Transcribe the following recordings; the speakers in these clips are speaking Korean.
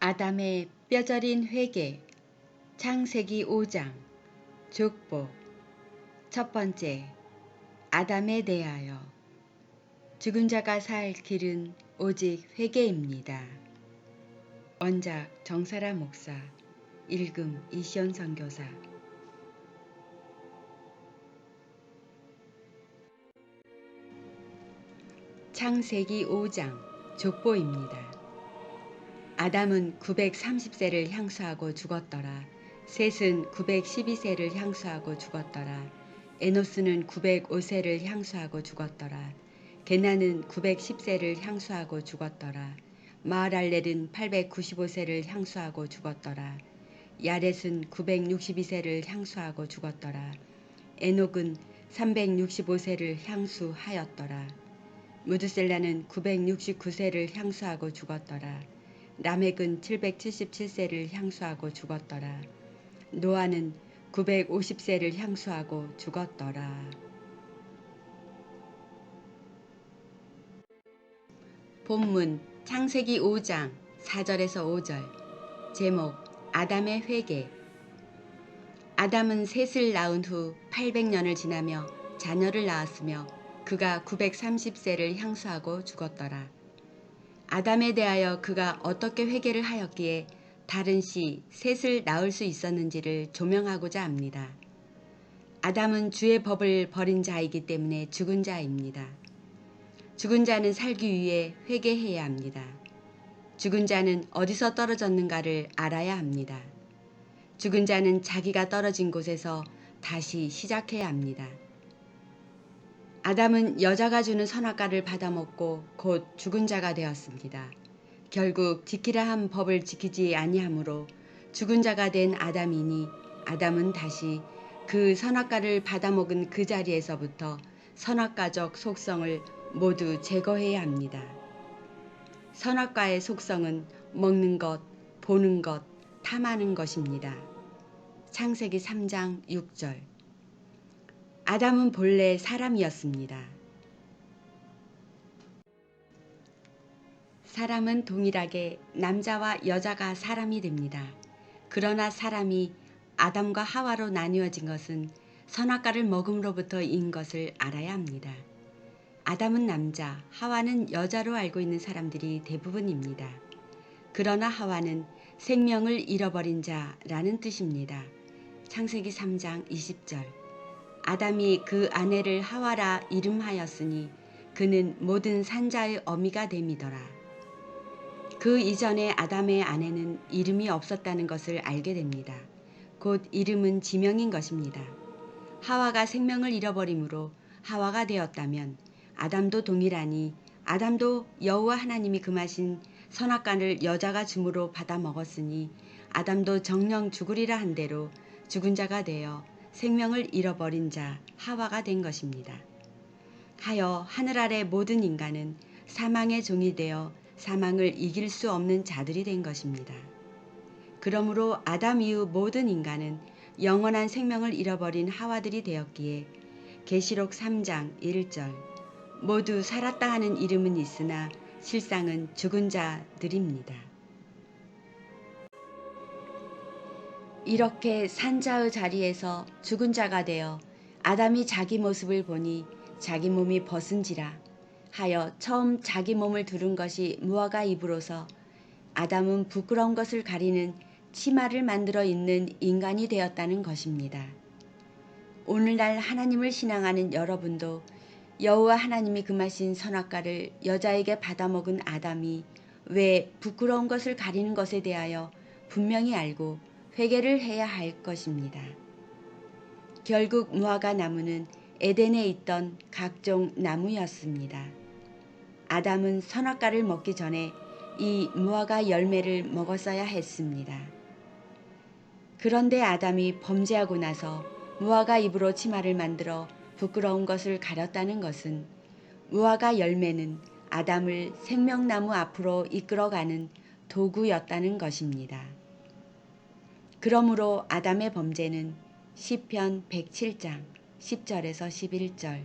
아담의 뼈저린 회개. 창세기 5장. 족보. 첫 번째, 아담에 대하여. 죽은 자가 살 길은 오직 회개입니다. 원작 정사라 목사. 읽음 이시온 선교사. 창세기 5장. 족보입니다. 아담은 930세를 향수하고 죽었더라. 셋은 912세를 향수하고 죽었더라. 에노스는 905세를 향수하고 죽었더라. 게나는 910세를 향수하고 죽었더라. 마을알렐은 895세를 향수하고 죽었더라. 야렛은 962세를 향수하고 죽었더라. 에녹은 365세를 향수하였더라. 무드셀라는 969세를 향수하고 죽었더라. 라멕은 777세를 향수하고 죽었더라. 노아는 950세를 향수하고 죽었더라. 본문 창세기 5장 4절에서 5절. 제목 아담의 회개. 아담은 셋을 낳은 후 800년을 지나며 자녀를 낳았으며 그가 930세를 향수하고 죽었더라. 아담에 대하여 그가 어떻게 회개를 하였기에 다른 시 셋을 낳을 수 있었는지를 조명하고자 합니다. 아담은 주의 법을 버린 자이기 때문에 죽은 자입니다. 죽은 자는 살기 위해 회개해야 합니다. 죽은 자는 어디서 떨어졌는가를 알아야 합니다. 죽은 자는 자기가 떨어진 곳에서 다시 시작해야 합니다. 아담은 여자가 주는 선악과를 받아먹고 곧 죽은 자가 되었습니다. 결국 지키라 한 법을 지키지 아니하므로 죽은 자가 된 아담이니 아담은 다시 그 선악과를 받아먹은 그 자리에서부터 선악과적 속성을 모두 제거해야 합니다. 선악과의 속성은 먹는 것, 보는 것, 탐하는 것입니다. 창세기 3장 6절. 아담은 본래 사람이었습니다. 사람은 동일하게 남자와 여자가 사람이 됩니다. 그러나 사람이 아담과 하와로 나뉘어진 것은 선악과를 먹음으로부터인 것을 알아야 합니다. 아담은 남자, 하와는 여자로 알고 있는 사람들이 대부분입니다. 그러나 하와는 생명을 잃어버린 자라는 뜻입니다. 창세기 3장 20절. 아담이 그 아내를 하와라 이름하였으니 그는 모든 산자의 어미가 됨이더라. 그 이전에 아담의 아내는 이름이 없었다는 것을 알게 됩니다. 곧 이름은 지명인 것입니다. 하와가 생명을 잃어버림으로 하와가 되었다면 아담도 동일하니 아담도 여호와 하나님이 금하신 선악과를 여자가 줌으로 받아 먹었으니 아담도 정령 죽으리라 한 대로 죽은 자가 되어 생명을 잃어버린 자 하와가 된 것입니다. 하여 하늘 아래 모든 인간은 사망의 종이 되어 사망을 이길 수 없는 자들이 된 것입니다. 그러므로 아담 이후 모든 인간은 영원한 생명을 잃어버린 하와들이 되었기에 계시록 3장 1절 모두 살았다 하는 이름은 있으나 실상은 죽은 자들입니다. 이렇게 산자의 자리에서 죽은 자가 되어 아담이 자기 모습을 보니 자기 몸이 벗은지라 하여 처음 자기 몸을 두른 것이 무화과 잎으로서 아담은 부끄러운 것을 가리는 치마를 만들어 입는 인간이 되었다는 것입니다. 오늘날 하나님을 신앙하는 여러분도 여호와 하나님이 금하신 선악과를 여자에게 받아먹은 아담이 왜 부끄러운 것을 가리는 것에 대하여 분명히 알고 회개를 해야 할 것입니다. 결국 무화과 나무는 에덴에 있던 각종 나무였습니다. 아담은 선악과를 먹기 전에 이 무화과 열매를 먹었어야 했습니다. 그런데 아담이 범죄하고 나서 무화과 잎으로 치마를 만들어 부끄러운 것을 가렸다는 것은 무화과 열매는 아담을 생명나무 앞으로 이끌어가는 도구였다는 것입니다. 그러므로 아담의 범죄는 시편 107장 10절에서 11절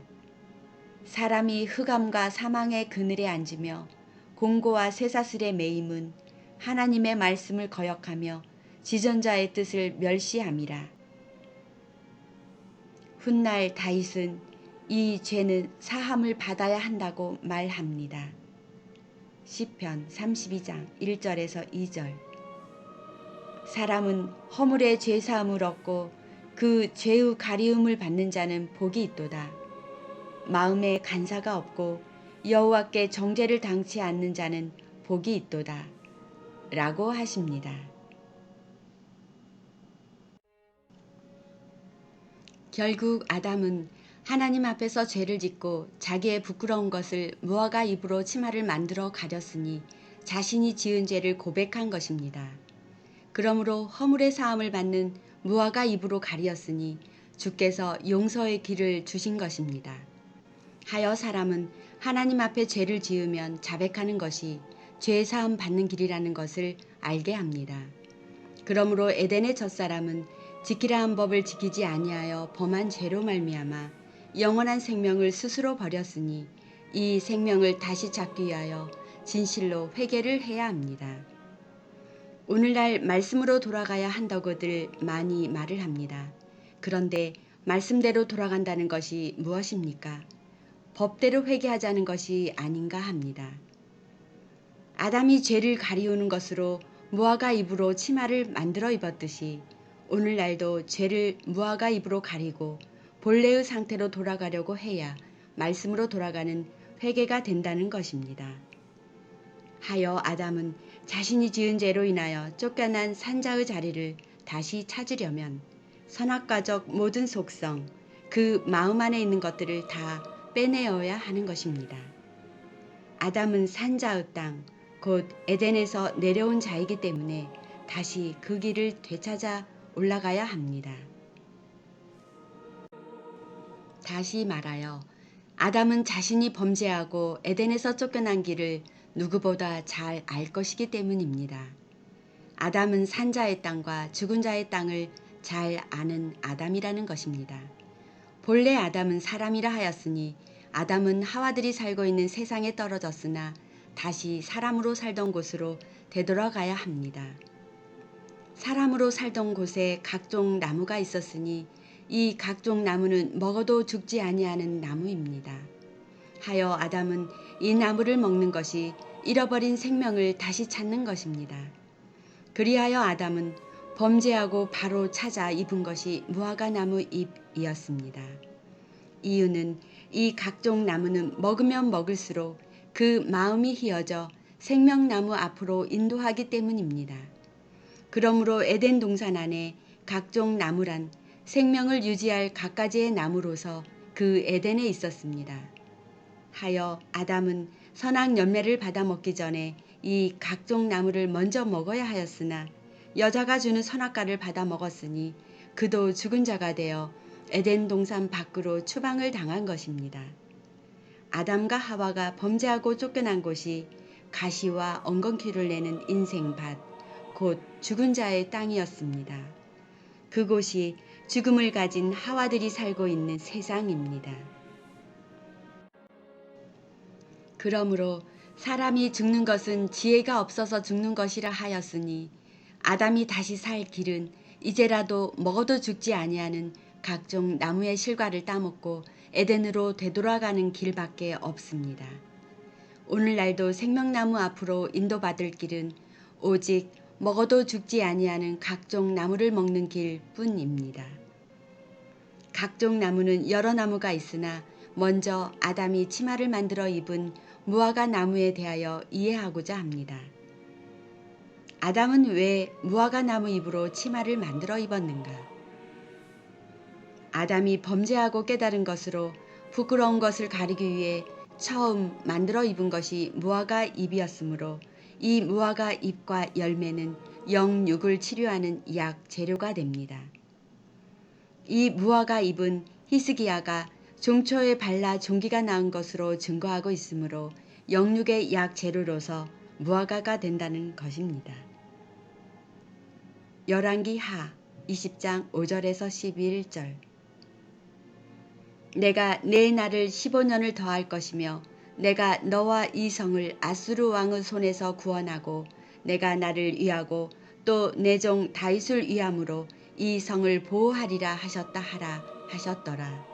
사람이 흑암과 사망의 그늘에 앉으며 공고와 쇠사슬에 매임은 하나님의 말씀을 거역하며 지존자의 뜻을 멸시함이라. 훗날 다윗은 이 죄는 사함을 받아야 한다고 말합니다. 시편 32장 1절에서 2절. 사람은 허물의 죄사함을 얻고 그 죄의 가리움을 받는 자는 복이 있도다. 마음에 간사가 없고 여호와께 정죄를 당치 않는 자는 복이 있도다. 라고 하십니다. 결국 아담은 하나님 앞에서 죄를 짓고 자기의 부끄러운 것을 무화과 잎으로 치마를 만들어 가렸으니 자신이 지은 죄를 고백한 것입니다. 그러므로 허물의 사함을 받는 무화과 잎으로 가리었으니 주께서 용서의 길을 주신 것입니다. 하여 사람은 하나님 앞에 죄를 지으면 자백하는 것이 죄 사함 받는 길이라는 것을 알게 합니다. 그러므로 에덴의 첫사람은 지키라 한 법을 지키지 아니하여 범한 죄로 말미암아 영원한 생명을 스스로 버렸으니 이 생명을 다시 찾기 위하여 진실로 회개를 해야 합니다. 오늘날 말씀으로 돌아가야 한다고들 많이 말을 합니다. 그런데 말씀대로 돌아간다는 것이 무엇입니까? 법대로 회개하자는 것이 아닌가 합니다. 아담이 죄를 가리우는 것으로 무화과 잎으로 치마를 만들어 입었듯이 오늘날도 죄를 무화과 잎으로 가리고 본래의 상태로 돌아가려고 해야 말씀으로 돌아가는 회개가 된다는 것입니다. 하여 아담은 자신이 지은 죄로 인하여 쫓겨난 산자의 자리를 다시 찾으려면 선악과적 모든 속성, 그 마음 안에 있는 것들을 다 빼내어야 하는 것입니다. 아담은 산자의 땅, 곧 에덴에서 내려온 자이기 때문에 다시 그 길을 되찾아 올라가야 합니다. 다시 말하여 아담은 자신이 범죄하고 에덴에서 쫓겨난 길을 누구보다 잘 알 것이기 때문입니다. 아담은 산자의 땅과 죽은 자의 땅을 잘 아는 아담이라는 것입니다. 본래 아담은 사람이라 하였으니 아담은 하와들이 살고 있는 세상에 떨어졌으나 다시 사람으로 살던 곳으로 되돌아가야 합니다. 사람으로 살던 곳에 각종 나무가 있었으니 이 각종 나무는 먹어도 죽지 아니하는 나무입니다. 하여 아담은 이 나무를 먹는 것이 잃어버린 생명을 다시 찾는 것입니다. 그리하여 아담은 범죄하고 바로 찾아 입은 것이 무화과 나무 잎이었습니다. 이유는 이 각종 나무는 먹으면 먹을수록 그 마음이 희어져 생명나무 앞으로 인도하기 때문입니다. 그러므로 에덴 동산 안에 각종 나무란 생명을 유지할 갖가지의 나무로서 그 에덴에 있었습니다. 하여 아담은 선악 열매를 받아 먹기 전에 이 각종 나무를 먼저 먹어야 하였으나 여자가 주는 선악과를 받아 먹었으니 그도 죽은 자가 되어 에덴 동산 밖으로 추방을 당한 것입니다. 아담과 하와가 범죄하고 쫓겨난 곳이 가시와 엉겅퀴를 내는 인생밭, 곧 죽은 자의 땅이었습니다. 그곳이 죽음을 가진 하와들이 살고 있는 세상입니다. 그러므로 사람이 죽는 것은 지혜가 없어서 죽는 것이라 하였으니 아담이 다시 살 길은 이제라도 먹어도 죽지 아니하는 각종 나무의 실과를 따먹고 에덴으로 되돌아가는 길밖에 없습니다. 오늘날도 생명나무 앞으로 인도받을 길은 오직 먹어도 죽지 아니하는 각종 나무를 먹는 길뿐입니다. 각종 나무는 여러 나무가 있으나 먼저 아담이 치마를 만들어 입은 무화과 나무에 대하여 이해하고자 합니다. 아담은 왜 무화과 나무 잎으로 치마를 만들어 입었는가? 아담이 범죄하고 깨달은 것으로 부끄러운 것을 가리기 위해 처음 만들어 입은 것이 무화과 잎이었으므로 이 무화과 잎과 열매는 영육을 치료하는 약 재료가 됩니다. 이 무화과 잎은 히스기야가 종초에 발라 종기가 나은 것으로 증거하고 있으므로 영육의 약 재료로서 무화과가 된다는 것입니다. 열왕기 하 20장 5절에서 11절. 내가 내 날을 15년을 더할 것이며 내가 너와 이 성을 아수르 왕의 손에서 구원하고 내가 나를 위하고 또 내 종 다윗을 위함으로 이 성을 보호하리라 하셨다 하라 하셨더라.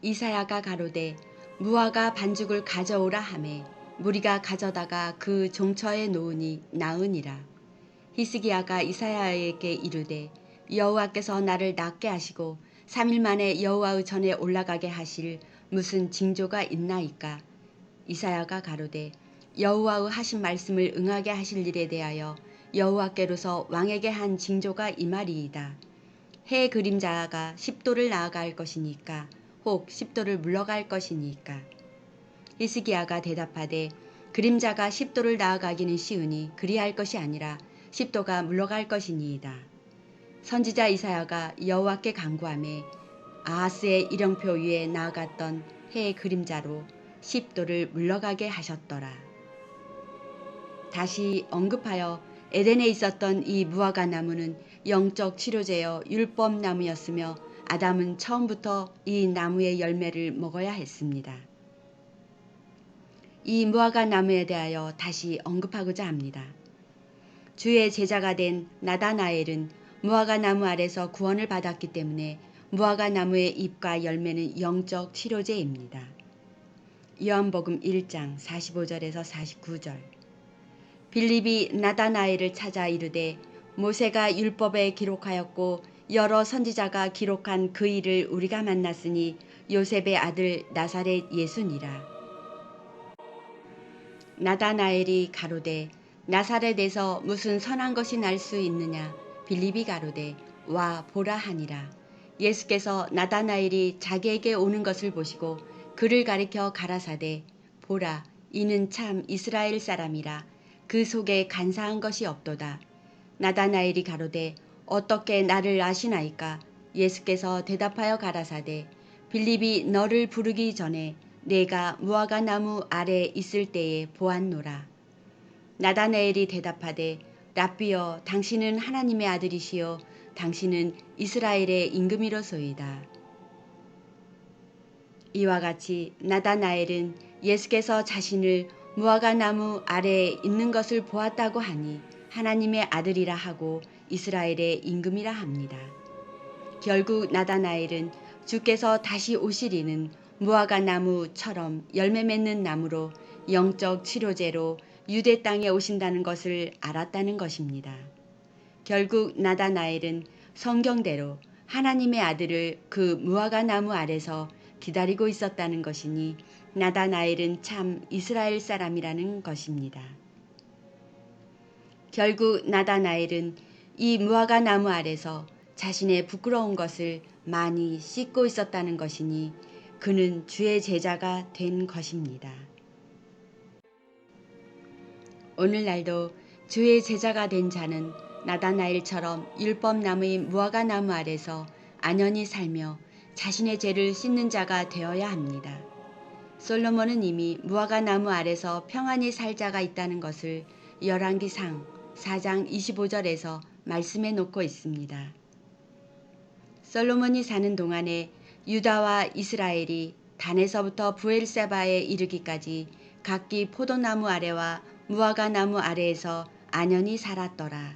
이사야가 가로되 무화과 반죽을 가져오라 하매 무리가 가져다가 그 종처에 놓으니 나으니라. 히스기야가 이사야에게 이르되 여호와께서 나를 낫게 하시고 3일 만에 여호와의 전에 올라가게 하실 무슨 징조가 있나이까. 이사야가 가로되 여호와의 하신 말씀을 응하게 하실 일에 대하여 여호와께로서 왕에게 한 징조가 이 말이이다. 해 그림자가 10도를 나아갈 것이니까 혹 10도를 물러갈 것이니까. 히스기야가 대답하되 그림자가 10도를 나아가기는 쉬우니 그리할 것이 아니라 10도가 물러갈 것이니이다. 선지자 이사야가 여호와께 간구하매 아하스의 일령표 위에 나아갔던 해의 그림자로 10도를 물러가게 하셨더라. 다시 언급하여 에덴에 있었던 이 무화과 나무는 영적 치료제여 율법 나무였으며 아담은 처음부터 이 나무의 열매를 먹어야 했습니다. 이 무화과 나무에 대하여 다시 언급하고자 합니다. 주의 제자가 된 나다나엘은 무화과 나무 아래서 구원을 받았기 때문에 무화과 나무의 잎과 열매는 영적 치료제입니다. 요한복음 1장 45절에서 49절. 빌립이 나다나엘을 찾아 이르되 모세가 율법에 기록하였고 여러 선지자가 기록한 그 일을 우리가 만났으니 요셉의 아들 나사렛 예수니라. 나다나엘이 가로되 나사렛에서 무슨 선한 것이 날 수 있느냐. 빌립이 가로되 와 보라 하니라. 예수께서 나다나엘이 자기에게 오는 것을 보시고 그를 가리켜 가라사대 보라 이는 참 이스라엘 사람이라. 그 속에 간사한 것이 없도다. 나다나엘이 가로되 어떻게 나를 아시나이까. 예수께서 대답하여 가라사대 빌립이 너를 부르기 전에 내가 무화과 나무 아래 있을 때에 보았노라. 나다나엘이 대답하되 랍비여 당신은 하나님의 아들이시요 당신은 이스라엘의 임금이로소이다. 이와 같이 나다나엘은 예수께서 자신을 무화과 나무 아래에 있는 것을 보았다고 하니 하나님의 아들이라 하고 이스라엘의 임금이라 합니다. 결국 나다나엘은 주께서 다시 오시리는 무화과 나무처럼 열매 맺는 나무로 영적 치료제로 유대 땅에 오신다는 것을 알았다는 것입니다. 결국 나다나엘은 성경대로 하나님의 아들을 그 무화과 나무 아래서 기다리고 있었다는 것이니 나다나엘은 참 이스라엘 사람이라는 것입니다. 결국 나다나엘은 이 무화과 나무 아래서 자신의 부끄러운 것을 많이 씻고 있었다는 것이니 그는 주의 제자가 된 것입니다. 오늘날도 주의 제자가 된 자는 나다나엘처럼 율법나무인 무화과 나무 아래서 안연히 살며 자신의 죄를 씻는 자가 되어야 합니다. 솔로몬은 이미 무화과 나무 아래서 평안히 살 자가 있다는 것을 열왕기상 4장 25절에서 말씀해 놓고 있습니다. 솔로몬이 사는 동안에 유다와 이스라엘이 단에서부터 브엘세바에 이르기까지 각기 포도나무 아래와 무화과 나무 아래에서 안연히 살았더라.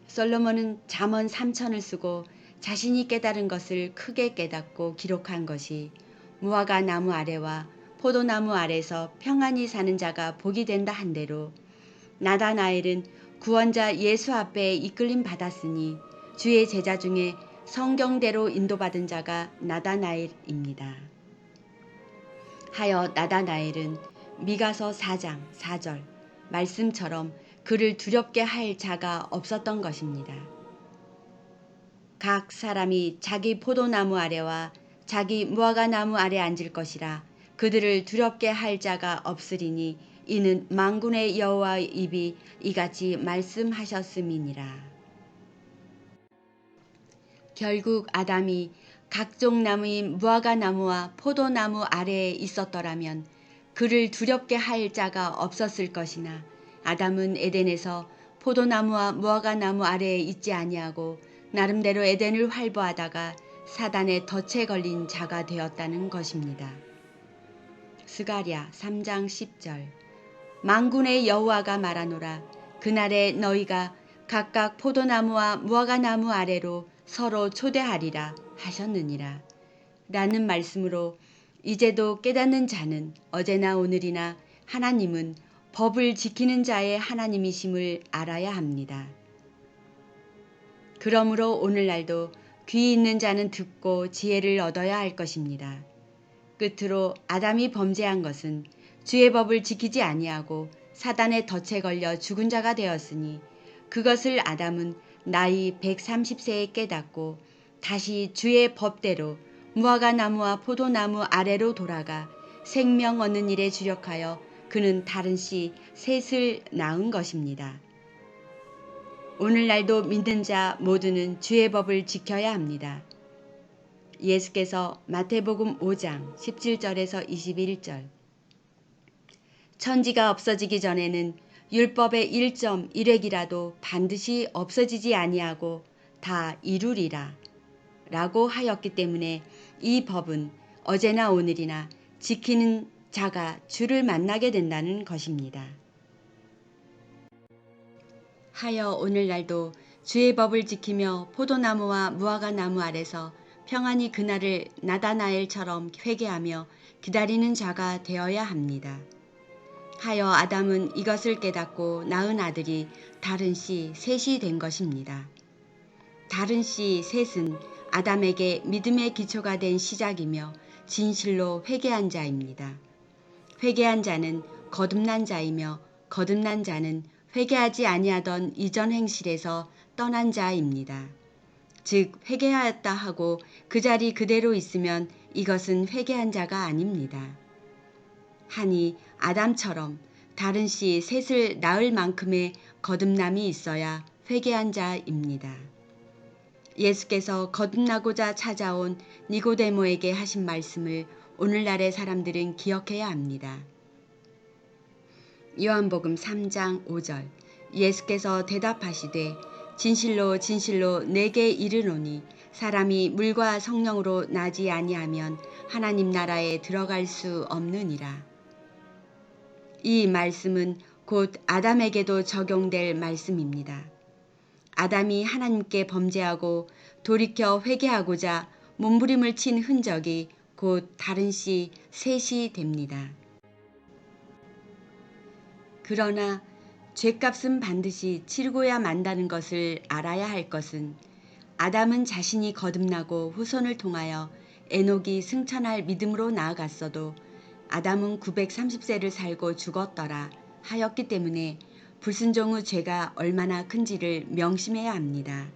솔로몬은 잠언 3천을 쓰고 자신이 깨달은 것을 크게 깨닫고 기록한 것이 무화과 나무 아래와 포도나무 아래서 평안히 사는 자가 복이 된다 한대로 나다나엘은 구원자 예수 앞에 이끌림 받았으니 주의 제자 중에 성경대로 인도받은 자가 나다나엘입니다. 하여 나다나엘은 미가서 4장 4절 말씀처럼 그를 두렵게 할 자가 없었던 것입니다. 각 사람이 자기 포도나무 아래와 자기 무화과 나무 아래 앉을 것이라 그들을 두렵게 할 자가 없으리니 이는 만군의 여호와의 입이 이같이 말씀하셨음이니라. 결국 아담이 각종 나무인 무화과 나무와 포도나무 아래에 있었더라면 그를 두렵게 할 자가 없었을 것이나 아담은 에덴에서 포도나무와 무화과 나무 아래에 있지 아니하고 나름대로 에덴을 활보하다가 사단의 덫에 걸린 자가 되었다는 것입니다. 스가랴 3장 10절. 만군의 여호와가 말하노라. 그날에 너희가 각각 포도나무와 무화과나무 아래로 서로 초대하리라 하셨느니라. 라는 말씀으로 이제도 깨닫는 자는 어제나 오늘이나 하나님은 법을 지키는 자의 하나님이심을 알아야 합니다. 그러므로 오늘날도 귀 있는 자는 듣고 지혜를 얻어야 할 것입니다. 끝으로 아담이 범죄한 것은 주의 법을 지키지 아니하고 사단의 덫에 걸려 죽은 자가 되었으니 그것을 아담은 나이 130세에 깨닫고 다시 주의 법대로 무화과나무와 포도나무 아래로 돌아가 생명 얻는 일에 주력하여 그는 다른 씨 셋을 낳은 것입니다. 오늘날도 믿는 자 모두는 주의 법을 지켜야 합니다. 예수께서 마태복음 5장 17절에서 21절. 천지가 없어지기 전에는 율법의 1.1획이라도 반드시 없어지지 아니하고 다 이루리라 라고 하였기 때문에 이 법은 어제나 오늘이나 지키는 자가 주를 만나게 된다는 것입니다. 하여 오늘날도 주의 법을 지키며 포도나무와 무화과나무 아래서 평안히 그날을 나다나엘처럼 회개하며 기다리는 자가 되어야 합니다. 하여 아담은 이것을 깨닫고 낳은 아들이 다른 씨 셋이 된 것입니다. 다른 씨 셋은 아담에게 믿음의 기초가 된 시작이며 진실로 회개한 자입니다. 회개한 자는 거듭난 자이며 거듭난 자는 회개하지 아니하던 이전 행실에서 떠난 자입니다. 즉 회개하였다 하고 그 자리 그대로 있으면 이것은 회개한 자가 아닙니다. 하니 아담처럼 다른 씨 셋을 낳을 만큼의 거듭남이 있어야 회개한 자입니다. 예수께서 거듭나고자 찾아온 니고데모에게 하신 말씀을 오늘날의 사람들은 기억해야 합니다. 요한복음 3장 5절. 예수께서 대답하시되 진실로 진실로 내게 이르노니 사람이 물과 성령으로 나지 아니하면 하나님 나라에 들어갈 수 없느니라. 이 말씀은 곧 아담에게도 적용될 말씀입니다. 아담이 하나님께 범죄하고 돌이켜 회개하고자 몸부림을 친 흔적이 곧 다른 씨 셋이 됩니다. 그러나 죗값은 반드시 치르고야 만다는 것을 알아야 할 것은 아담은 자신이 거듭나고 후손을 통하여 에녹이 승천할 믿음으로 나아갔어도 아담은 930세를 살고 죽었더라 하였기 때문에 불순종의 죄가 얼마나 큰지를 명심해야 합니다.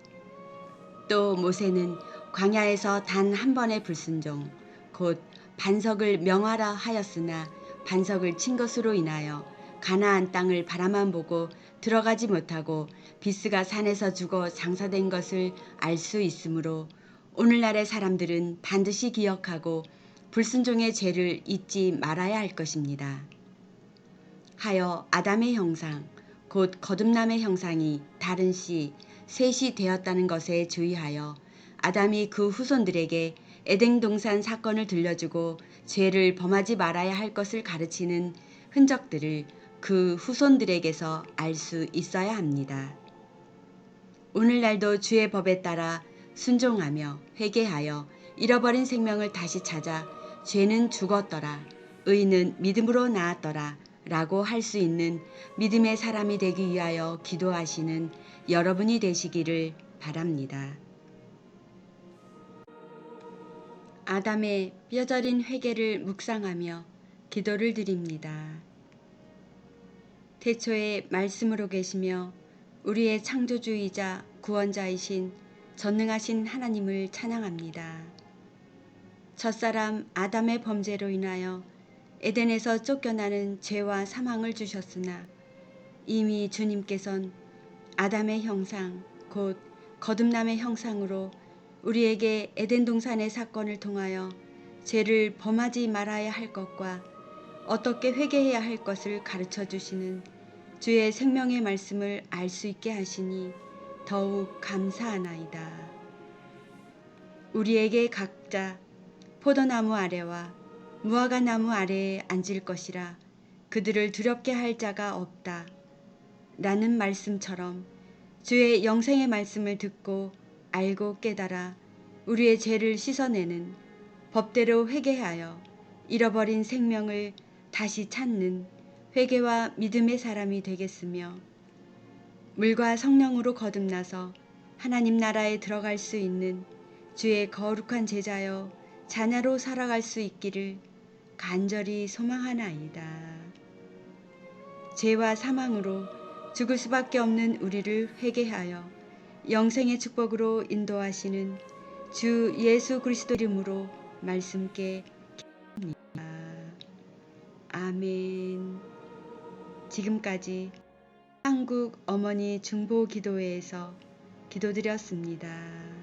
또 모세는 광야에서 단 한 번의 불순종, 곧 반석을 명하라 하였으나 반석을 친 것으로 인하여 가나안 땅을 바라만 보고 들어가지 못하고 비스가 산에서 죽어 장사된 것을 알 수 있으므로 오늘날의 사람들은 반드시 기억하고 불순종의 죄를 잊지 말아야 할 것입니다. 하여 아담의 형상, 곧 거듭남의 형상이 다른 씨, 셋이 되었다는 것에 주의하여 아담이 그 후손들에게 에덴 동산 사건을 들려주고 죄를 범하지 말아야 할 것을 가르치는 흔적들을 그 후손들에게서 알 수 있어야 합니다. 오늘날도 주의 법에 따라 순종하며 회개하여 잃어버린 생명을 다시 찾아 죄는 죽었더라, 의는 믿음으로 나았더라 라고 할 수 있는 믿음의 사람이 되기 위하여 기도하시는 여러분이 되시기를 바랍니다. 아담의 뼈저린 회개를 묵상하며 기도를 드립니다. 태초에 말씀으로 계시며 우리의 창조주이자 구원자이신 전능하신 하나님을 찬양합니다. 첫사람 아담의 범죄로 인하여 에덴에서 쫓겨나는 죄와 사망을 주셨으나 이미 주님께선 아담의 형상 곧 거듭남의 형상으로 우리에게 에덴 동산의 사건을 통하여 죄를 범하지 말아야 할 것과 어떻게 회개해야 할 것을 가르쳐 주시는 주의 생명의 말씀을 알 수 있게 하시니 더욱 감사하나이다. 우리에게 각자 포도나무 아래와 무화과 나무 아래에 앉을 것이라 그들을 두렵게 할 자가 없다. 라는 말씀처럼 주의 영생의 말씀을 듣고 알고 깨달아 우리의 죄를 씻어내는 법대로 회개하여 잃어버린 생명을 다시 찾는 회개와 믿음의 사람이 되겠으며 물과 성령으로 거듭나서 하나님 나라에 들어갈 수 있는 주의 거룩한 제자여 자녀로 살아갈 수 있기를 간절히 소망하나이다. 죄와 사망으로 죽을 수밖에 없는 우리를 회개하여 영생의 축복으로 인도하시는 주 예수 그리스도 이름으로 말씀께 기도합니다. 아멘. 지금까지 한국 어머니 중보 기도회에서 기도드렸습니다.